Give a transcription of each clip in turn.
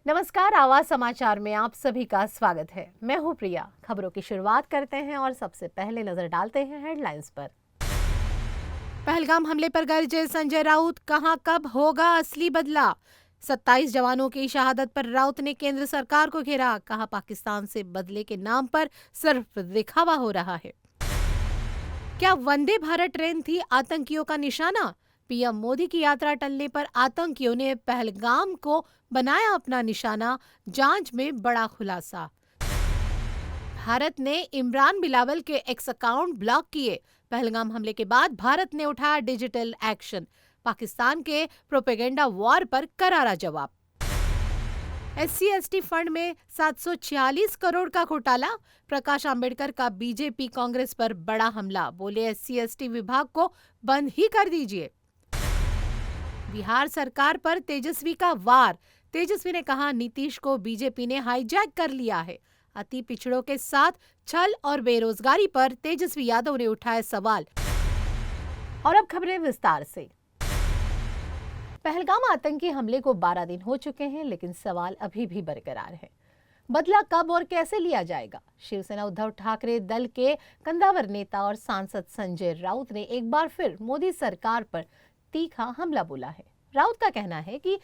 नमस्कार, आवाज समाचार में आप सभी का स्वागत है। मैं हूं प्रिया। खबरों की शुरुआत करते हैं और सबसे पहले नजर डालते हैं हेडलाइंस पर। पहलगाम हमले पर गरजे संजय राउत, कहां कब होगा असली बदला। 27 जवानों की शहादत पर राउत ने केंद्र सरकार को घेरा, कहा पाकिस्तान से बदले के नाम पर सिर्फ दिखावा हो रहा है। क्या वंदे भारत ट्रेन थी आतंकियों का निशाना? पीएम मोदी की यात्रा टलने पर आतंकियों ने पहलगाम को बनाया अपना निशाना, जांच में बड़ा खुलासा। भारत ने इमरान बिलावल के एक्स अकाउंट ब्लॉक किए। पहलगाम हमले के बाद भारत ने उठाया डिजिटल एक्शन, पाकिस्तान के प्रोपेगेंडा वॉर पर करारा जवाब। SC/ST फंड में 746 करोड़ का घोटाला, प्रकाश आंबेडकर का बीजेपी कांग्रेस पर बड़ा हमला, बोले SC/ST विभाग को बंद ही कर दीजिए। बिहार सरकार पर तेजस्वी का वार, तेजस्वी ने कहा नीतीश को बीजेपी ने हाईजैक कर लिया है। अति पिछड़ों के साथ छल और बेरोजगारी पर तेजस्वी यादव ने उठाए सवाल। और अब खबरें विस्तार से। पहलगाम आतंकी हमले को 12 दिन हो चुके हैं, लेकिन सवाल अभी भी बरकरार है। बदला कब और कैसे लिया जाएगा? शिवसेना उद्धव ठाकरे दल के कंदावर नेता और सांसद संजय राउत ने एक बार फिर मोदी सरकार पर तीखा हमला बोला है। राउत का कहना है कि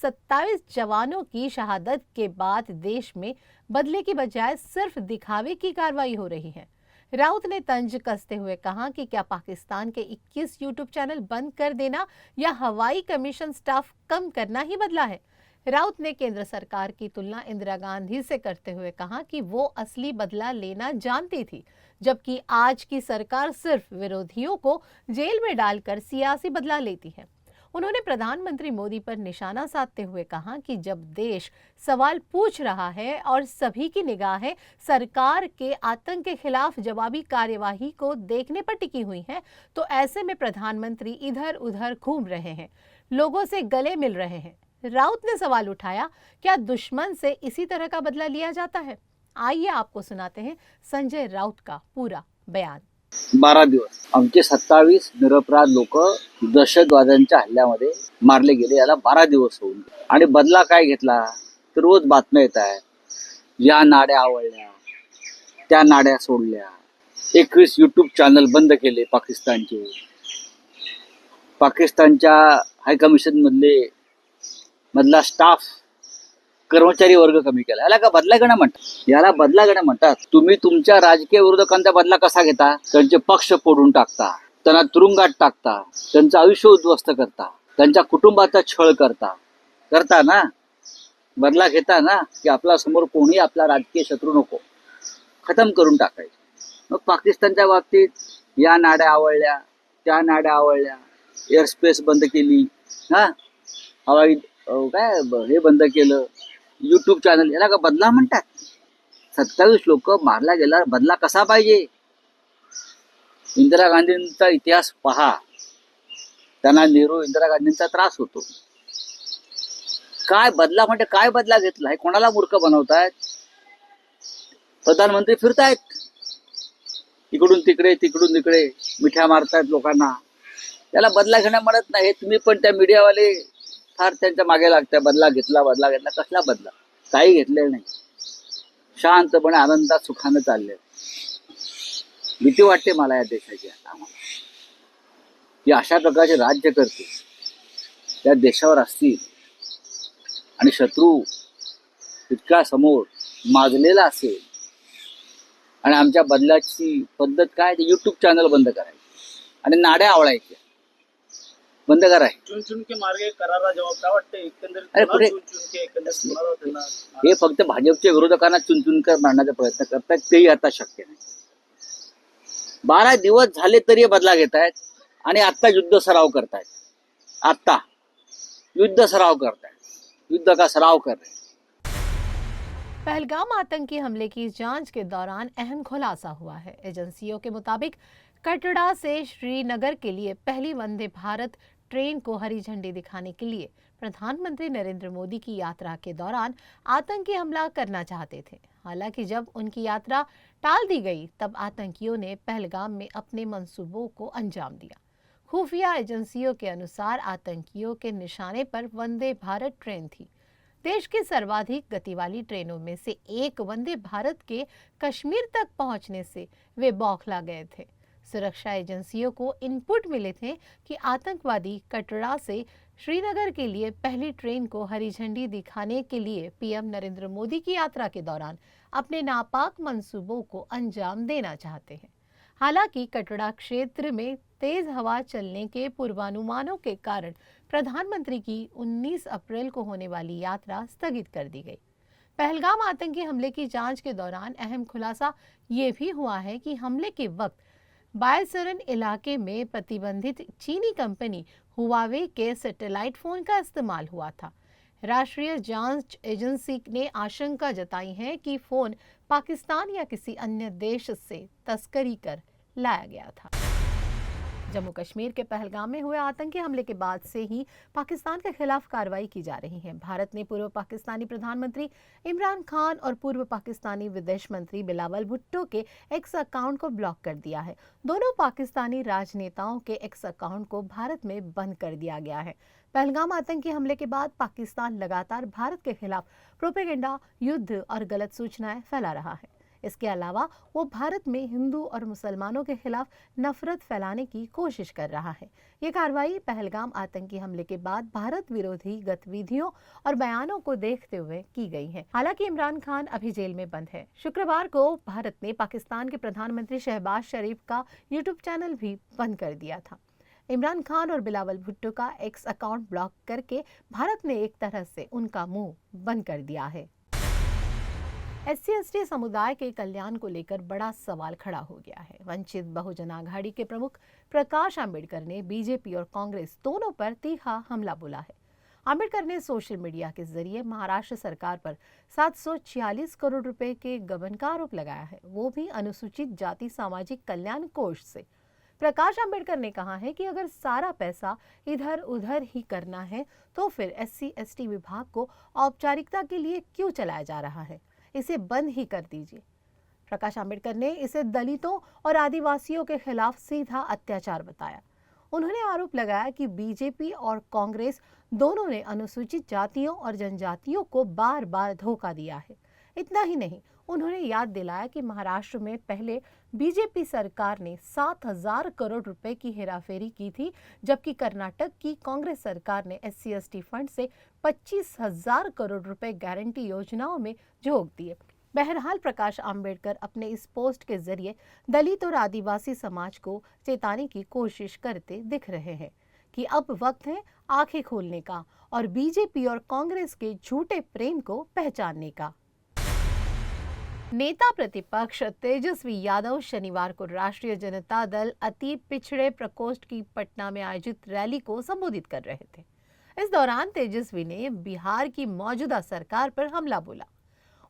27 जवानों की शहादत के बाद देश में बदले की बजाय सिर्फ दिखावे की कार्रवाई हो रही है। राउत ने तंज कसते हुए कहा कि क्या पाकिस्तान के 21 यूट्यूब चैनल बंद कर देना या हवाई कमीशन स्टाफ कम करना ही बदला है। राउत ने केंद्र सरकार की तुलना इंदिरा गांधी से करते हुए कहा कि वो असली बदला लेना जानती थी, जबकि आज की सरकार सिर्फ विरोधियों को जेल में डालकर सियासी बदला लेती है। उन्होंने प्रधानमंत्री मोदी पर निशाना साधते हुए कहा कि जब देश सवाल पूछ रहा है और सभी की निगाहें सरकार के आतंक के खिलाफ जवाबी कार्यवाही को देखने पर टिकी हुई है, तो ऐसे में प्रधानमंत्री इधर उधर घूम रहे हैं, लोगों से गले मिल रहे हैं। राउत ने सवाल उठाया, क्या दुश्मन से इसी तरह का बदला लिया जाता है? आइए आपको सुनाते हैं संजय राउत का पूरा बयान। 12 दिवस आमचे 27 निरपराध लोक दहशतवाद्यांच्या हल्ल्यामध्ये मारले गेले, याला 12 दिवस होऊन गेले. आणि बदला काय घेतला तर रोज बातम्या येत आहेत, या नाड्या आवळल्या, त्या नाड्या सोडल्या, 21 युट्यूब चॅनल बंद केले पाकिस्तानचे, पाकिस्तानच्या हाय कमिशन मधला स्टाफ कर्मचारी वर्ग कमी केला. याला का बदला घेणं म्हणतात? याला बदला घेणं म्हणतात. तुम्ही तुमच्या राजकीय विरोधकांचा बदला कसा घेता? त्यांचे पक्ष फोडून टाकता, त्यांना तुरुंगात टाकता, त्यांचं आयुष्य उद्ध्वस्त करता, त्यांच्या कुटुंबाचा छळ करता ना. बदला घेता ना की आपला समोर कोणी आपला राजकीय शत्रू नको, खतम करून टाकायचं. मग पाकिस्तानच्या बाबतीत या नाड्या आवळल्या, त्या नाड्या आवळल्या, एअर स्पेस बंद केली, हवाई हे बंद केलं, युट्यूब चॅनल, याला का बदला म्हणतात? 27 लोक मारला गेला, बदला कसा पाहिजे? इंदिरा गांधींचा इतिहास पहा, त्यांना इंदिरा गांधींचा त्रास होतो. काय बदला म्हणजे काय बदला घेतला? हे कोणाला मूर्ख बनवतायत? प्रधानमंत्री फिरतायत इकडून तिकडे मिठ्या मारतायत लोकांना. त्याला बदला घेणं म्हणत नाही. हे तुम्ही पण त्या मीडियावाले फार त्यांच्या मागे लागताय. बदला घेतला. कसला बदला? काही घेतलेलं नाही. शांतपणे आनंदात सुखानं चालले. भीती वाटते मला या देशाची आम्हाला, की अशा प्रकारचे राज्यकर्ते त्या देशावर असतील आणि शत्रू इतका समोर माजलेला असेल, आणि आमच्या बदलाची पद्धत काय? ते युट्यूब चॅनल बंद करायचे आणि नाड्या आवळायच्या. बंद कराय. चुन के मार्गे करारा जवाब काय वाटते? हे फक्त भाजपच्या विरोधकांना चुनकर मारण्याचा प्रयत्न करतायत, तेही आता शक्य नाही. 12 दिवस झाले तरी बदला घेत आहेत आणि आता युद्ध सराव करतायत. युद्ध का सराव कर रहे हैं. पहलगाम आतंकी हमले की जांच के दौरान अहम खुलासा हुआ है। एजेंसियों के मुताबिक कटरा से श्रीनगर के लिए पहली वंदे भारत ट्रेन को हरी झंडी दिखाने के लिए प्रधानमंत्री नरेंद्र मोदी की यात्रा के दौरान आतंकी हमला करना चाहते थे। हालांकि जब उनकी यात्रा टाल दी गई, तब आतंकियों ने पहलगाम में अपने मंसूबों को अंजाम दिया। खुफिया एजेंसियों के अनुसार आतंकियों के निशाने पर वंदे भारत ट्रेन थी, देश की सर्वाधिक गति वाली ट्रेनों में से एक वंदे भारत के कश्मीर तक पहुंचने से वे बौखला गए थे। सुरक्षा एजेंसियों को इनपुट मिले थे कि आतंकवादी कटरा से श्रीनगर के लिए पहली ट्रेन को हरी झंडी दिखाने के लिए पीएम नरेंद्र मोदी की यात्रा के दौरान अपने नापाक मंसूबों को अंजाम देना चाहते हैं। हालांकि कटरा क्षेत्र में तेज हवा चलने के पूर्वानुमानों के कारण प्रधानमंत्री की 19 अप्रैल को होने वाली यात्रा स्थगित कर दी गई। पहलगाम आतंकी हमले की जांच के दौरान अहम खुलासा ये भी हुआ है कि हमले के वक्त बायसरन इलाके में प्रतिबंधित चीनी कंपनी हुआवे के सैटेलाइट फोन का इस्तेमाल हुआ था। राष्ट्रीय जांच एजेंसी ने आशंका जताई है कि फोन पाकिस्तान या किसी अन्य देश से तस्करी कर लाया गया था। जम्मू कश्मीर के पहलगाम में हुए आतंकी हमले के बाद से ही पाकिस्तान के खिलाफ कार्रवाई की जा रही है। भारत ने पूर्व पाकिस्तानी प्रधानमंत्री इमरान खान और पूर्व पाकिस्तानी विदेश मंत्री बिलावल भुट्टो के एक्स अकाउंट को ब्लॉक कर दिया है। दोनों पाकिस्तानी राजनेताओं के एक्स अकाउंट को भारत में बंद कर दिया गया है। पहलगाम आतंकी हमले के बाद पाकिस्तान लगातार भारत के खिलाफ प्रोपेगेंडा, युद्ध और गलत सूचनाएं फैला रहा है। इसके अलावा वो भारत में हिंदू और मुसलमानों के खिलाफ नफरत फैलाने की कोशिश कर रहा है। ये कार्रवाई पहलगाम आतंकी हमले के बाद भारत विरोधी गतिविधियों और बयानों को देखते हुए की गई है। हालांकि इमरान खान अभी जेल में बंद है। शुक्रवार को भारत ने पाकिस्तान के प्रधानमंत्री शहबाज शरीफ का यूट्यूब चैनल भी बंद कर दिया था। इमरान खान और बिलावल भुट्टो का एक्स अकाउंट ब्लॉक करके भारत ने एक तरह से उनका मुंह बंद कर दिया है। SC/ST समुदाय के कल्याण को लेकर बड़ा सवाल खड़ा हो गया है। वंचित बहुजन आघाड़ी के प्रमुख प्रकाश आंबेडकर ने बीजेपी और कांग्रेस दोनों पर तीखा हमला बोला है। आंबेडकर ने सोशल मीडिया के जरिए महाराष्ट्र सरकार पर 746 करोड़ रुपए के गबन का आरोप लगाया है, वो भी अनुसूचित जाति सामाजिक कल्याण कोष से। प्रकाश आंबेडकर ने कहा है कि अगर सारा पैसा इधर उधर ही करना है तो फिर SC/ST विभाग को औपचारिकता के लिए क्यों चलाया जा रहा है, इसे बंद ही कर दीजिए। प्रकाश आंबेडकर ने इसे दलितों और आदिवासियों के खिलाफ सीधा अत्याचार बताया। उन्होंने आरोप लगाया कि बीजेपी और कांग्रेस दोनों ने अनुसूचित जातियों और जनजातियों को बार बार धोखा दिया है। इतना ही नहीं, उन्होंने याद दिलाया कि महाराष्ट्र में पहले बीजेपी सरकार ने 7,000 करोड़ रुपए की हेराफेरी की थी, जबकि कर्नाटक की कांग्रेस सरकार ने SC/ST फंड से 25,000 करोड़ रुपए गारंटी योजनाओं में झोंक दिए। बहरहाल प्रकाश आंबेडकर अपने इस पोस्ट के जरिए दलित और आदिवासी समाज को चेताने की कोशिश करते दिख रहे हैं कि अब वक्त है आंखें खोलने का और बीजेपी और कांग्रेस के झूठे प्रेम को पहचानने का। नेता प्रतिपक्ष तेजस्वी यादव शनिवार को राष्ट्रीय जनता दल अति पिछड़े प्रकोष्ठ की पटना में आयोजित रैली को संबोधित कर रहे थे। इस दौरान तेजस्वी ने बिहार की मौजूदा सरकार पर हमला बोला।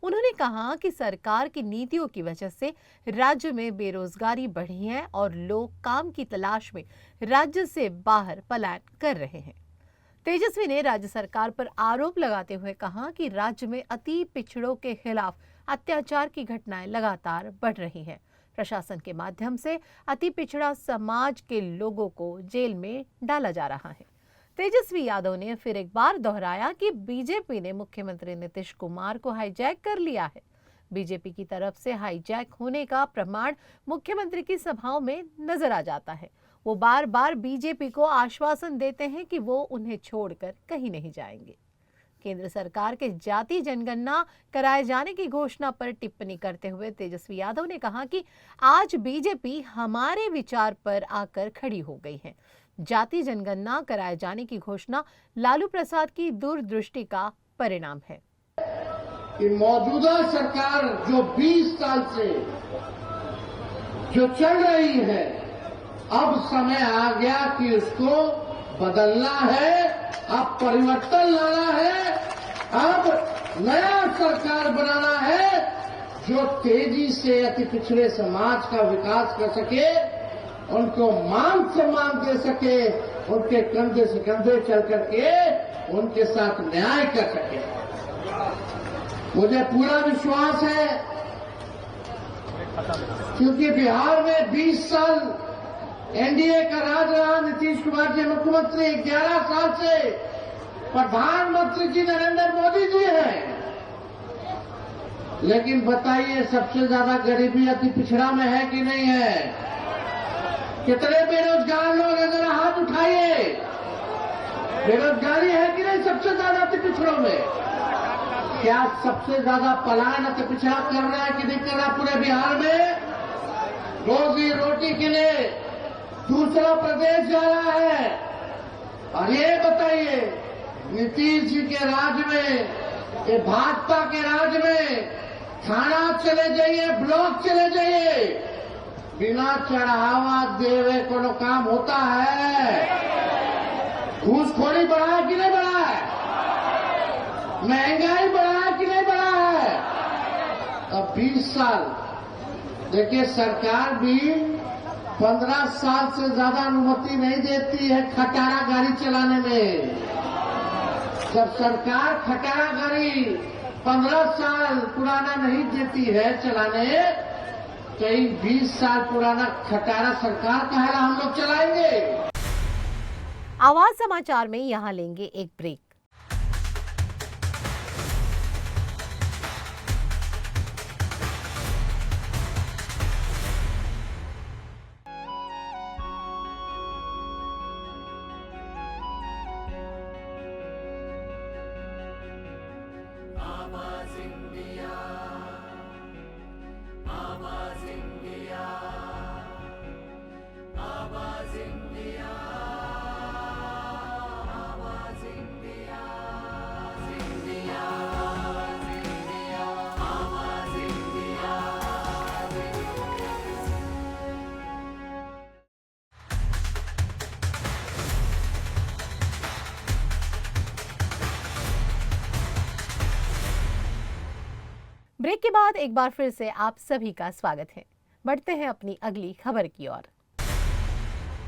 उन्होंने कहा कि सरकार की नीतियों की वजह से राज्य में बेरोजगारी बढ़ी है और लोग काम की तलाश में राज्य से बाहर पलायन कर रहे हैं। तेजस्वी ने राज्य सरकार पर आरोप लगाते हुए कहा कि राज्य में अति पिछड़ों के खिलाफ अत्याचार की घटनाएं लगातार बढ़ रही हैं। प्रशासन के माध्यम से अति पिछड़ा समाज के लोगों को जेल में डाला जा रहा है। तेजस्वी यादव ने फिर एक बार दोहराया कि बीजेपी ने मुख्यमंत्री नीतीश कुमार को हाईजैक कर लिया है। बीजेपी की तरफ से हाईजैक होने का प्रमाण मुख्यमंत्री की सभाओं में नजर आ जाता है। वो बार बार बीजेपी को आश्वासन देते हैं कि वो उन्हें छोड़कर कहीं नहीं जाएंगे। केंद्र सरकार के जाति जनगणना कराए जाने की घोषणा पर टिप्पणी करते हुए तेजस्वी यादव ने कहा कि आज बीजेपी हमारे विचार पर आकर खड़ी हो गई है। जाति जनगणना कराए जाने की घोषणा लालू प्रसाद की दूरदृष्टि का परिणाम है कि मौजूदा सरकार जो 20 साल से जो चल रही है, अब समय आ गया कि उसको बदलना है, अब परिवर्तन लाना है, अब नया सरकार बनाना है जो तेजी से अति पिछड़े समाज का विकास कर सके, उनको मान सम्मान दे सके, उनके कंधे से कंधे चल करके उनके साथ न्याय कर सके। मुझे पूरा विश्वास है क्योंकि बिहार में 20 साल एनडीए का राज रहा, नीतीश कुमार जी मुख्यमंत्री, 11 साल से प्रधानमंत्री जी नरेंद्र मोदी जी हैं। लेकिन बताइए, सबसे ज्यादा गरीबी अति पिछड़ा में है कि नहीं है? कितने बेरोजगार लोग हैं, जरा हाथ उठाइए। बेरोजगारी है कि नहीं सबसे ज्यादा अति पिछड़ों में? क्या सबसे ज्यादा पलायन अति पिछड़ा कर रहा है कि नहीं कर रहा पूरे बिहार में? रोजी रोटी के लिए दूसरा प्रदेश जा रहा है। और ये बताइए, नीतीश जी के राज में, ये भाजपा के राज में थाना चले जाइए, ब्लॉक चले जाइए, बिना चढ़ावा देवे कोनो काम होता है? घूसखोरी बढ़ा है कि नहीं बढ़ा है? महंगाई बढ़ा है कि नहीं बढ़ा है? अब 20 साल देखिए, सरकार भी 15 साल से ज्यादा अनुमति नहीं देती है खटारा गाड़ी चलाने में। जब सरकार खटारा गाड़ी 15 साल पुराना नहीं देती है चलाने, कई 20 साल पुराना खटारा सरकार का है, हम लोग चलाएंगे। आवाज समाचार में यहाँ लेंगे एक ब्रेक। ब्रेक के बाद एक बार फिर से आप सभी का स्वागत है। बढ़ते हैं अपनी अगली खबर की ओर।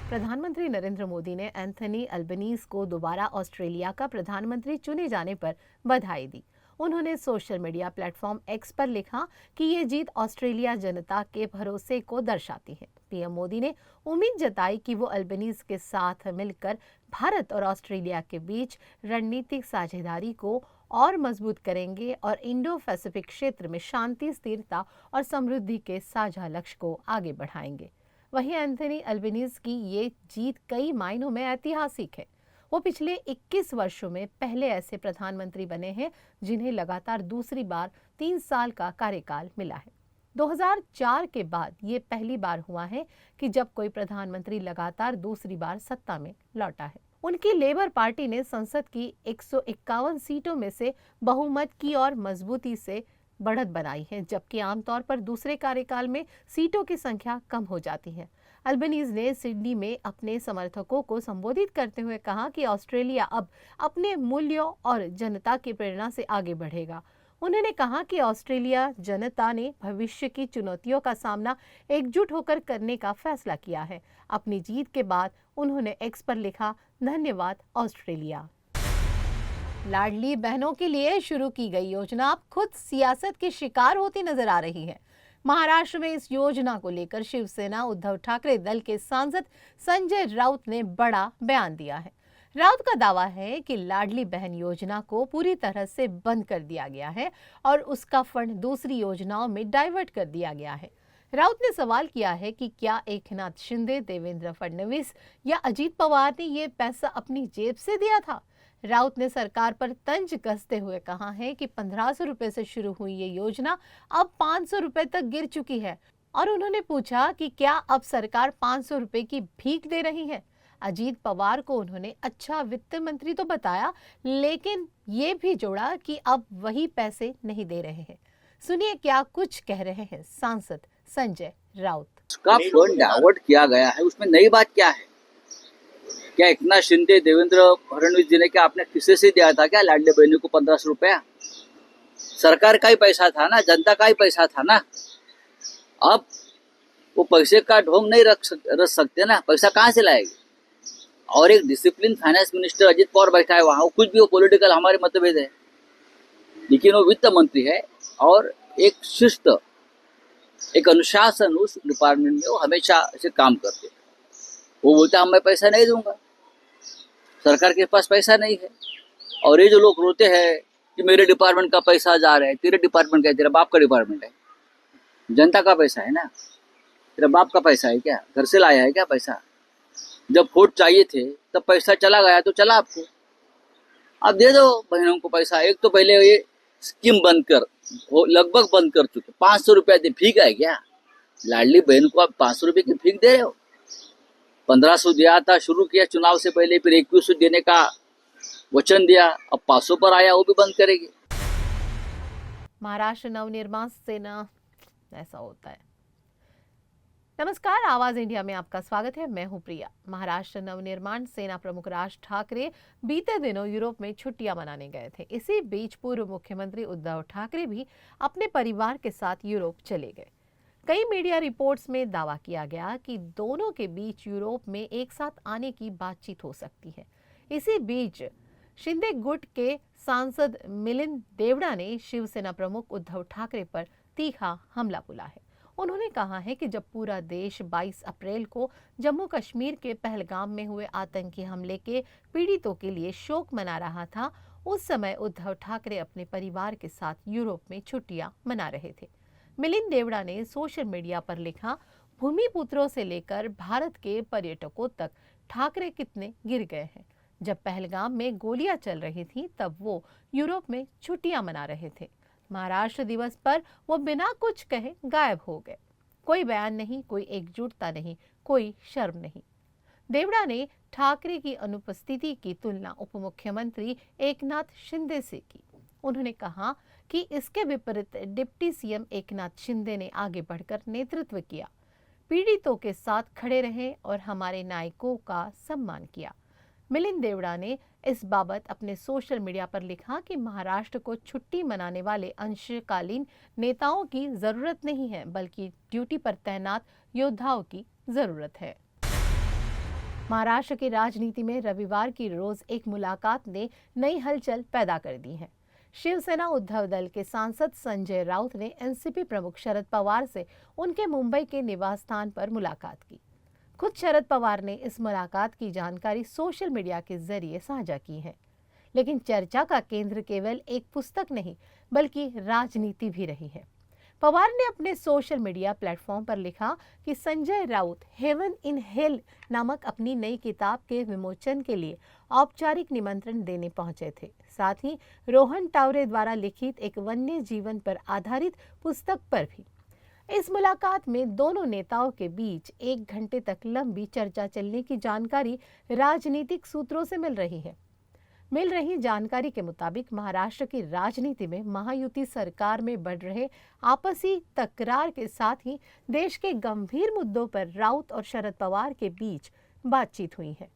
प्रधानमंत्री नरेंद्र मोदी ने एंथनी अल्बनीज को दोबारा ऑस्ट्रेलिया का प्रधानमंत्री चुने जाने पर बधाई दी। उन्होंने सोशल मीडिया प्लेटफॉर्म एक्स पर लिखा कि ये जीत ऑस्ट्रेलिया जनता के भरोसे को दर्शाती है। पीएम मोदी ने उम्मीद जताई कि वो अल्बनीज के साथ मिलकर भारत और ऑस्ट्रेलिया के बीच रणनीतिक साझेदारी को और मजबूत करेंगे और इंडो पैसिफिक क्षेत्र में शांति, स्थिरता और समृद्धि के साझा लक्ष्य को आगे बढ़ाएंगे। वहीं एंथनी अल्बनीज की ये जीत कई मायनों में ऐतिहासिक है। वो पिछले 21 वर्षों में पहले ऐसे प्रधानमंत्री बने हैं जिन्हें लगातार दूसरी बार 3 साल का कार्यकाल मिला है। 2004 के बाद ये पहली बार हुआ है कि जब कोई प्रधानमंत्री लगातार दूसरी बार सत्ता में लौटा है। उनकी लेबर पार्टी ने संसद की 151 सीटों में से बहुमत की और मजबूती से बढ़त बनाई है, जबकि आमतौर पर दूसरे कार्यकाल में सीटों की संख्या कम हो जाती है। अल्बनीज ने सिडनी में अपने समर्थकों को संबोधित करते हुए कहा कि ऑस्ट्रेलिया अब अपने मूल्यों और जनता की प्रेरणा से आगे बढ़ेगा। उन्होंने कहा कि ऑस्ट्रेलिया जनता ने भविष्य की चुनौतियों का सामना एकजुट होकर करने का फैसला किया है। अपनी जीत के बाद उन्होंने एक्स पर लिखा, धन्यवाद ऑस्ट्रेलिया। लाडली बहनों के लिए शुरू की गई योजना अब खुद सियासत की शिकार होती नजर आ रही है। महाराष्ट्र में इस योजना को लेकर शिवसेना उद्धव ठाकरे दल के सांसद संजय राउत ने बड़ा बयान दिया है। राउत का दावा है कि लाडली बहन योजना को पूरी तरह से बंद कर दिया गया है और उसका फंड दूसरी योजनाओं में डाइवर्ट कर दिया गया है। राउत ने सवाल किया है कि क्या एकनाथ शिंदे, देवेंद्र फडणवीस या अजीत पवार ने ये पैसा अपनी जेब से दिया था। राउत ने सरकार पर तंज कसते हुए कहा है कि 1500 रुपए से शुरू हुई ये योजना अब 500 रुपए तक गिर चुकी है और उन्होंने पूछा कि क्या अब सरकार 500 रुपए की भीख दे रही है। अजीत पवार को उन्होंने अच्छा वित्त मंत्री तो बताया, लेकिन ये भी जोड़ा कि अब वही पैसे नहीं दे रहे हैं। सुनिए क्या कुछ कह रहे हैं सांसद संजय राउत। उसका फंड डाइवर्ट किया गया है, उसमें नई बात क्या है? क्या एकनाथ शिंदे, देवेंद्र फडणवीस जी ने क्या आपने किसी से दिया था क्या लाडली बहनों को 1500 रुपया? सरकार का ही पैसा था ना, जनता का ही पैसा था ना। अब वो पैसे का ढोंग नहीं रख सकते ना, पैसा कहाँ से लाएंगे? और एक discipline finance minister Ajit Pawar बैठा है वहां, कुछ भी वो पॉलिटिकल हमारे मतभेद है, लेकिन वो वित्त मंत्री है और एक शिष्ट, एक अनुशासन उस डिपार्टमेंट में वो हमेशा ऐसे काम करते। वो बोलता मैं पैसा नहीं दूंगा, सरकार के पास पैसा नहीं है और ये जो लोग रोते हैं कि मेरे डिपार्टमेंट का पैसा जा रहा है, तेरे डिपार्टमेंट का है, तेरा बाप का डिपार्टमेंट है, जनता का पैसा है ना, तेरा बाप का पैसा है क्या, घर से लाया है क्या पैसा? जब वोट चाहिए थे तब पैसा चला गया तो चला आपको, आप दे दो बहनों को पैसा। एक तो पहले ये स्कीम बंद कर, वो लगभग बंद कर चुके, 500 रुपया दे, भीख है क्या? लाडली बहन को आप 500 रुपये की भीख दे रहे हो। 1500 दिया था, शुरू किया चुनाव से पहले, फिर 2100 देने का वचन दिया, अब 500 पर आया, वो भी बंद करेगी। महाराष्ट्र नवनिर्माण सेना, ऐसा होता है। नमस्कार, आवाज इंडिया में आपका स्वागत है। मैं हूं प्रिया। महाराष्ट्र नवनिर्माण सेना प्रमुख राज ठाकरे बीते दिनों यूरोप में छुट्टियां मनाने गए थे। इसी बीच पूर्व मुख्यमंत्री उद्धव ठाकरे भी अपने परिवार के साथ यूरोप चले गए। कई मीडिया रिपोर्ट्स में दावा किया गया कि दोनों के बीच यूरोप में एक साथ आने की बातचीत हो सकती है। इसी बीच शिंदे गुट के सांसद मिलिंद देवड़ा ने शिवसेना प्रमुख उद्धव ठाकरे पर तीखा हमला बोला है। उन्होंने कहा है कि जब पूरा देश 22 अप्रैल को जम्मू कश्मीर के पहलगाम में हुए आतंकी हमले के पीड़ितों के लिए शोक मना रहा था, उस समय उद्धव ठाकरे अपने परिवार के साथ यूरोप में छुट्टियां मना रहे थे। मिलिंद देवड़ा ने सोशल मीडिया पर लिखा, भूमिपुत्रों से लेकर भारत के पर्यटकों तक ठाकरे कितने गिर गए हैं। जब पहलगाम में गोलियां चल रही थी तब वो यूरोप में छुट्टियां मना रहे थे। महाराष्ट्र दिवस पर वो बिना कुछ कहे गायब हो गए। कोई बयान नहीं, कोई एकजुटता नहीं, कोई शर्म नहीं। देवड़ा ने ठाकरे की अनुपस्थिति की तुलना उप मुख्यमंत्री एकनाथ शिंदे से की। उन्होंने कहा कि इसके विपरीत डिप्टी सीएम एकनाथ शिंदे ने आगे बढ़कर नेतृत्व किया, पीड़ितों के साथ खड़े रहे और हमारे नायकों का सम्मान किया। मिलिंद देवड़ा ने इस बाबत अपने सोशल मीडिया पर लिखा कि महाराष्ट्र को छुट्टी मनाने वाले अंशकालीन नेताओं की जरूरत नहीं है, बल्कि ड्यूटी पर तैनात योद्धाओं की जरूरत है। महाराष्ट्र की राजनीति में रविवार की रोज एक मुलाकात ने नई हलचल पैदा कर दी है। शिवसेना उद्धव दल के सांसद संजय राउत ने एनसीपी प्रमुख शरद पवार से उनके मुंबई के निवास स्थान पर मुलाकात की। खुद शरद पवार ने इस मुलाकात की जानकारी सोशल मीडिया के जरिए साझा की है। लेकिन चर्चा का केंद्र केवल एक पुस्तक नहीं, बल्कि राजनीति भी रही है। पवार ने अपने सोशल मीडिया प्लेटफॉर्म पर लिखा कि Sanjay Raut heaven in hell नामक अपनी नई किताब के विमोचन के लिए औपचारिक निमंत्रण देने पहुंचे थे। साथ ही रोहन टावरे द्वारा लिखित एक वन्य जीवन पर आधारित पुस्तक पर भी। इस मुलाकात में दोनों नेताओं के बीच 1 घंटे तक लंबी चर्चा चलने की जानकारी राजनीतिक सूत्रों से मिल रही है। मिल रही जानकारी के मुताबिक महाराष्ट्र की राजनीति में महायुति सरकार में बढ़ रहे आपसी तकरार के साथ ही देश के गंभीर मुद्दों पर राउत और शरद पवार के बीच बातचीत हुई है।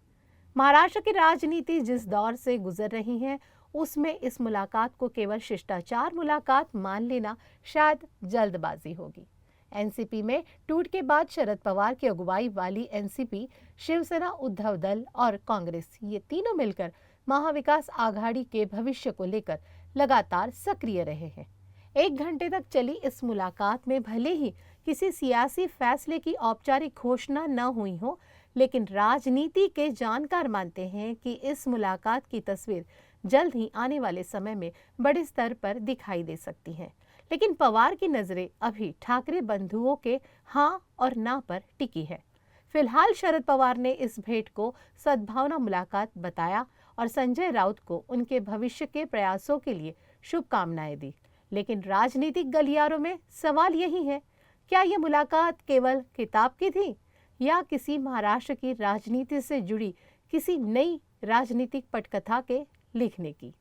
महाराष्ट्र की राजनीति जिस दौर से गुजर रही है, उसमें इस मुलाकात को केवल शिष्टाचार मुलाकात मान लेना शायद जल्दबाजी होगी। एनसीपी में टूट के बाद शरद पवार की अगुवाई वाली एनसीपी, शिवसेना, उद्धव दल और कांग्रेस, ये तीनों मिलकर महाविकास आघाड़ी के भविष्य को लेकर लगातार सक्रिय रहे हैं। 1 घंटे तक चली इस मुलाकात में भले ही किसी सियासी फैसले की औपचारिक घोषणा न हुई हो, लेकिन राजनीति के जानकार मानते हैं कि इस मुलाकात की तस्वीर जल्द ही आने वाले समय में बड़े स्तर पर दिखाई दे सकती है। लेकिन पवार की नजरें अभी ठाकरे बंधुओं के हाँ और ना पर टिकी है। फिलहाल शरद पवार ने इस भेंट को सद्भावना मुलाकात बताया और संजय राउत को उनके भविष्य के प्रयासों के लिए शुभकामनाएं दी। लेकिन राजनीतिक गलियारों में सवाल यही है, क्या यह मुलाकात केवल किताब की थी या किसी महाराष्ट्र की राजनीति से जुड़ी किसी नई राजनीतिक पटकथा के लिखने की?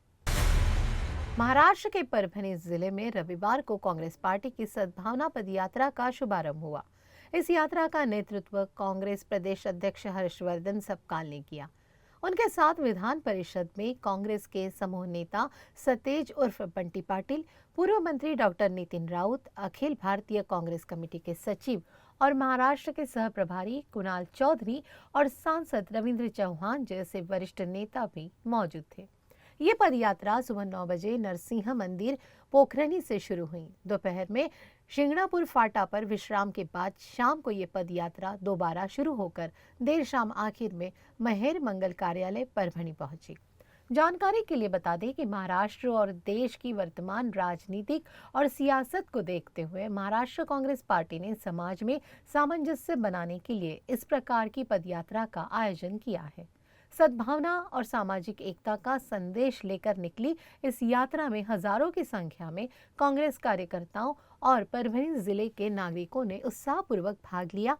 महाराष्ट्र के परभनी जिले में रविवार को कांग्रेस पार्टी की सद्भावना पदयात्रा का शुभारंभ हुआ। इस यात्रा का नेतृत्व कांग्रेस प्रदेश अध्यक्ष हर्षवर्धन सपकाल ने किया। उनके साथ विधान परिषद में कांग्रेस के समूह नेता सतेज उर्फ बंटी पाटिल, पूर्व मंत्री डॉक्टर नितिन राउत, अखिल भारतीय कांग्रेस कमेटी के सचिव और महाराष्ट्र के सह प्रभारी कुणाल चौधरी और सांसद रविंद्र चौहान जैसे वरिष्ठ नेता भी मौजूद थे। ये पदयात्रा सुबह 9 बजे नरसिंह मंदिर पोखरनी से शुरू हुई। दोपहर में शिंगणापुर फाटा पर विश्राम के बाद शाम को ये पदयात्रा दोबारा शुरू होकर देर शाम आखिर में महेर मंगल कार्यालय परभनी पहुंची। जानकारी के लिए बता दें कि महाराष्ट्र और देश की वर्तमान राजनीतिक और सियासत को देखते हुए महाराष्ट्र कांग्रेस पार्टी ने समाज में सामंजस्य बनाने के लिए इस प्रकार की पदयात्रा का आयोजन किया है। सद्भावना और सामाजिक एकता का संदेश लेकर निकली इस यात्रा में हजारों की संख्या में कांग्रेस कार्यकर्ताओं और परभणी जिले के नागरिकों ने उत्साहपूर्वक भाग लिया।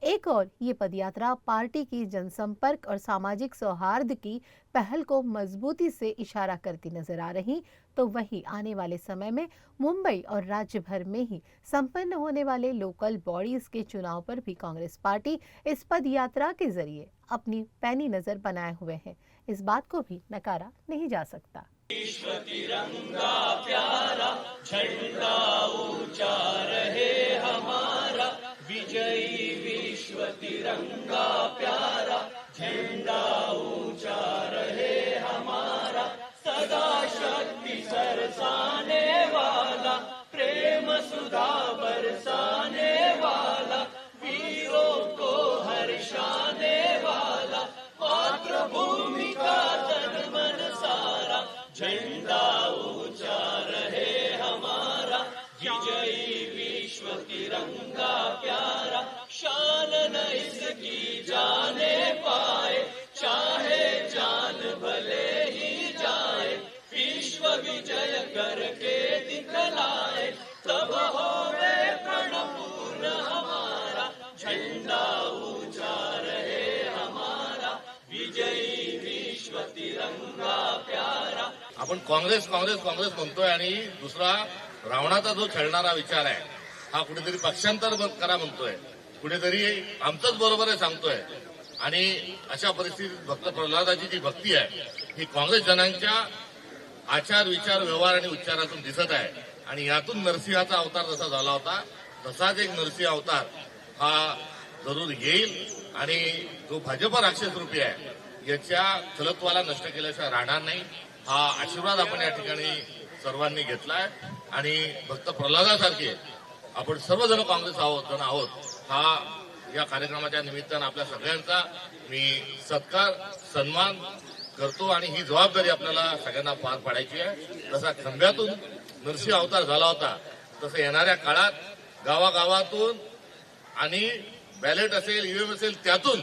एक और ये पदयात्रा पार्टी की जनसंपर्क और सामाजिक सौहार्द की पहल को मजबूती से इशारा करती नजर आ रही, तो वहीं आने वाले समय में मुंबई और राज्य भर में ही संपन्न होने वाले लोकल बॉडीज के चुनाव पर भी कांग्रेस पार्टी इस पदयात्रा के जरिए अपनी पैनी नजर बनाए हुए है। इस बात को भी नकारा नहीं जा सकता। विश्व तिरंगा प्यारा झंडा ऊंचा रहे हमारा, विजयी विश्व तिरंगा प्यारा झंडा ऊंचा रहे हमारा, सदा शक्ति सरसाने वाला, प्रेम सुधा बरसाने वाला, वीरों को हर्षाने वाला, मातृभूमि का तन मन सारा, झंडा ऊंचा रहे हमारा, विजयी विश्व तिरंगा प्यारा, शान न इसकी जाने पाए, चाहे जान भले ही जाए, विश्व विजय करके दिखलाए, तब होवे प्रणपूर्ण हमारा, झंडा ऊंचा रहे हमारा, विजयी विश्व तिरंगा प्यारा। आपण काँग्रेस काँग्रेस काँग्रेस म्हणतोय आणि दुसरा रावणाचा जो छळणारा विचार आहे हा कुठेतरी पक्षांतर करा म्हणतोय, कुठेतरी आमचंच बरोबर आहे सांगतोय। आणि अशा परिस्थितीत भक्त प्रल्हादाची जी भक्ती आहे ही काँग्रेस जनांच्या आचार विचार व्यवहार आणि उच्चारातून दिसत आहे। आणि यातून नरसिंहाचा अवतार जसा झाला होता तसाच एक नरसिंह अवतार हा जरूर येईल आणि जो भाजप राक्षस रूपी आहे याच्या चलत्वाला नष्ट केल्याशिवाय राहणार नाही, हा आशीर्वाद आपण या ठिकाणी सर्वांनी घेतलाय। आणि भक्त प्रल्हादासारखे आपण सर्वजण काँग्रेस आहोत हा या कार्यक्रमाच्या निमित्तानं आपल्या सगळ्यांचा मी सत्कार सन्मान करतो आणि ही जबाबदारी आपल्याला सगळ्यांना पार पाडायची आहे। जसा खंब्यातून नरसिंह अवतार झाला होता तसं येणाऱ्या काळात गावागावातून आणि बॅलेट असेल ईव्हीएम असेल त्यातून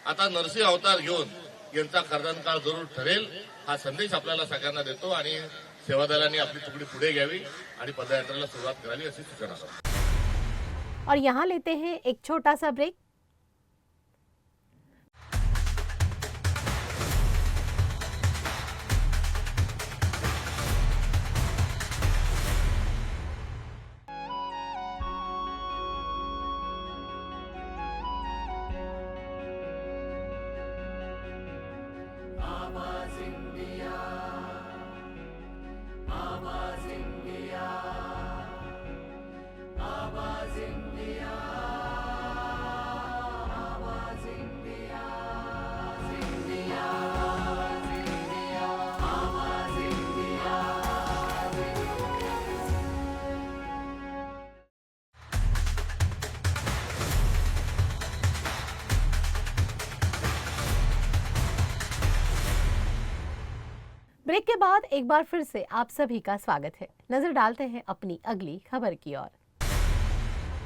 आता नरसिंह अवतार घेऊन यांचा कर्दनकाळ जरूर ठरेल हा संदेश आपल्याला सगळ्यांना देतो आणि सेवा दलांनी आपली तुकडी पुढे घ्यावी आणि पदयात्रेला सुरुवात करावी अशी सूचना करतो। और यहाँ लेते हैं एक छोटा सा ब्रेक। ब्रेक के बाद एक बार फिर से आप सभी का स्वागत है। नजर डालते हैं अपनी अगली खबर की ओर।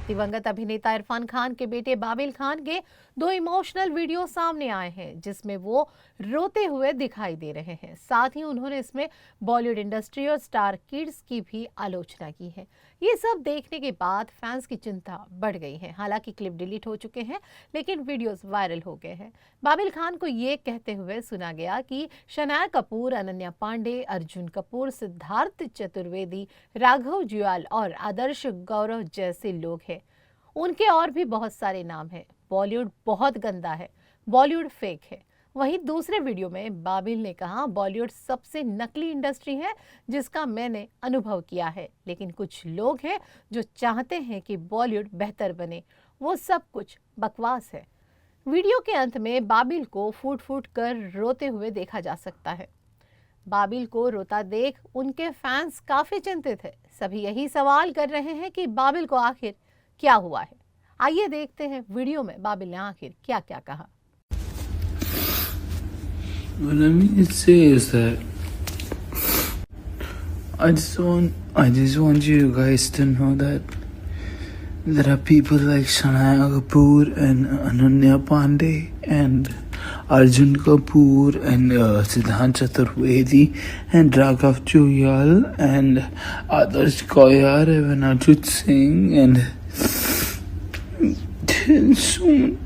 दिवंगत अभिनेता इरफान खान के बेटे बाबिल खान के 2 इमोशनल वीडियो सामने आए हैं जिसमें वो रोते हुए दिखाई दे रहे हैं। साथ ही उन्होंने इसमें बॉलीवुड इंडस्ट्री और स्टार किड्स की भी आलोचना की है। ये सब देखने के बाद फैंस की चिंता बढ़ गई है। हालांकि क्लिप डिलीट हो चुके हैं लेकिन वीडियोस वायरल हो गए हैं। बाबिल खान को ये कहते हुए सुना गया कि शनाया कपूर, अनन्या पांडे, अर्जुन कपूर, सिद्धार्थ चतुर्वेदी, राघव जुयाल और आदर्श गौरव जैसे लोग हैं। उनके और भी बहुत सारे नाम हैं। बॉलीवुड बहुत गंदा है, बॉलीवुड फेक है। वहीं दूसरे वीडियो में बाबिल ने कहा, बॉलीवुड सबसे नकली इंडस्ट्री है जिसका मैंने अनुभव किया है, लेकिन कुछ लोग हैं जो चाहते हैं कि बॉलीवुड बेहतर बने, वो सब कुछ बकवास है। वीडियो के अंत में बाबिल को फूट फूट कर रोते हुए देखा जा सकता है। बाबिल को रोता देख उनके फैंस काफी चिंतित है। सभी यही सवाल कर रहे हैं कि बाबिल को आखिर क्या हुआ है। आइए देखते हैं वीडियो में बाबिल ने आखिर क्या क्या कहा। What I mean to say is that I just want you guys to know that there are people like Shania Kapoor and Ananya Pandey and Arjun Kapoor and Siddhant Chaturvedi and Raghav Johal and Adarsh Koyar and Arjit Singh and so many.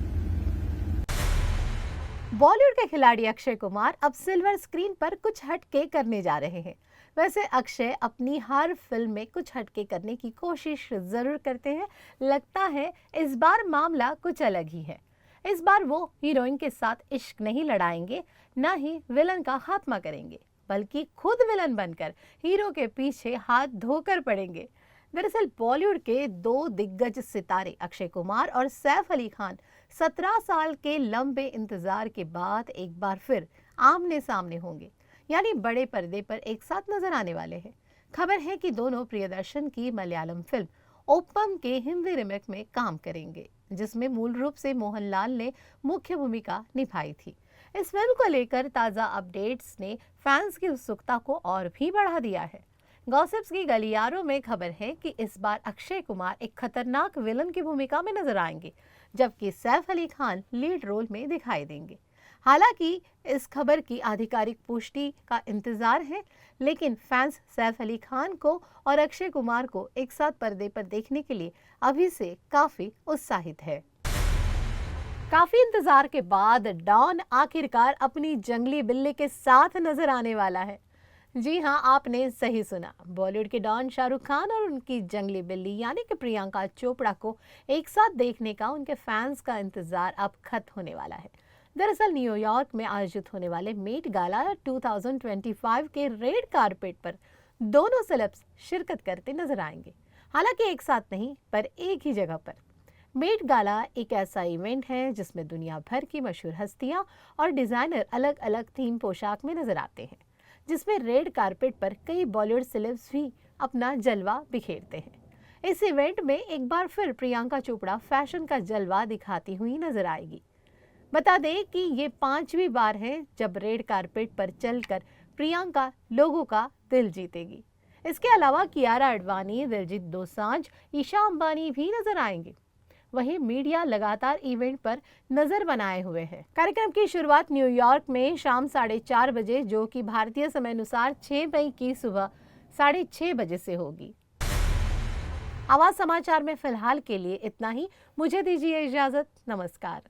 Bollywood के खिलाड़ी अक्षय कुमार अब silver screen पर कुछ हटके करने जा रहे हैं। वैसे अक्षय अपनी हर फिल्म में कुछ हटके करने की कोशिश जरूर करते हैं। लगता है इस बार मामला कुछ अलग ही है। इस बार वो हीरोइन के साथ इश्क नहीं लड़ाएंगे, ना ही विलन का खात्मा करेंगे, बल्कि खुद विलन बनकर हीरो के पीछे हाथ धोकर पड़ेंगे। दरअसल बॉलीवुड के दो दिग्गज सितारे अक्षय कुमार और सैफ अली खान 17 साल के लंबे इंतजार के बाद एक बार फिर आमने सामने होंगे, यानी बड़े पर्दे पर एक साथ नजर आने वाले हैं। खबर है कि दोनों प्रियदर्शन की मलयालम फिल्म ओपम के हिंदी रीमेक में काम करेंगे, जिसमें मूल रूप से मोहनलाल ने मुख्य भूमिका निभाई थी। इस फिल्म को लेकर ताज़ा अपडेट्स ने फैंस की उत्सुकता को और भी बढ़ा दिया है। गॉसिप्स की गलियारों में खबर है कि इस बार अक्षय कुमार एक खतरनाक विलन की भूमिका में नजर आएंगे, जबकि सैफ अली खान लीड रोल में दिखाई देंगे। हालांकि इस खबर की आधिकारिक पुष्टि का इंतजार है, लेकिन फैंस सैफ अली खान को और अक्षय कुमार को एक साथ पर्दे पर देखने के लिए अभी से काफी उत्साहित है। काफी इंतजार के बाद डॉन आखिरकार अपनी जंगली बिल्ली के साथ नजर आने वाला है। जी हाँ, आपने सही सुना। बॉलीवुड के डॉन शाहरुख खान और उनकी जंगली बिल्ली यानी कि प्रियंका चोपड़ा को एक साथ देखने का उनके फैंस का इंतजार अब खत्म होने वाला है। दरअसल न्यूयॉर्क में आयोजित होने वाले मेट गाला 2025 के रेड कारपेट पर दोनों सेलेब्स शिरकत करते नजर आएंगे। हालांकि एक साथ नहीं, पर एक ही जगह पर। मेट गाला एक ऐसा इवेंट है जिसमें दुनिया भर की मशहूर हस्तियां और डिजाइनर अलग अलग थीम पोशाक में नजर आते हैं, जिसमें रेड कारपेट पर कई बॉलीवुड सेलेब्स भी अपना जलवा बिखेरते हैं। इस इवेंट में एक बार फिर प्रियंका चोपड़ा फैशन का जलवा दिखाती हुई नजर आएगी। बता दें कि ये 5वीं बार है जब रेड कारपेट पर चलकर प्रियंका लोगों का दिल जीतेगी। इसके अलावा कियारा आडवाणी, दिलजीत दोसांझ, ईशा अंबानी भी नजर आएंगे। वहीं मीडिया लगातार इवेंट पर नजर बनाए हुए है। कार्यक्रम की शुरुआत न्यूयॉर्क में शाम 4:30 बजे, जो कि भारतीय समय अनुसार 6 मई की सुबह 6:30 बजे से होगी। आवाज समाचार में फिलहाल के लिए इतना ही। मुझे दीजिए इजाजत। नमस्कार।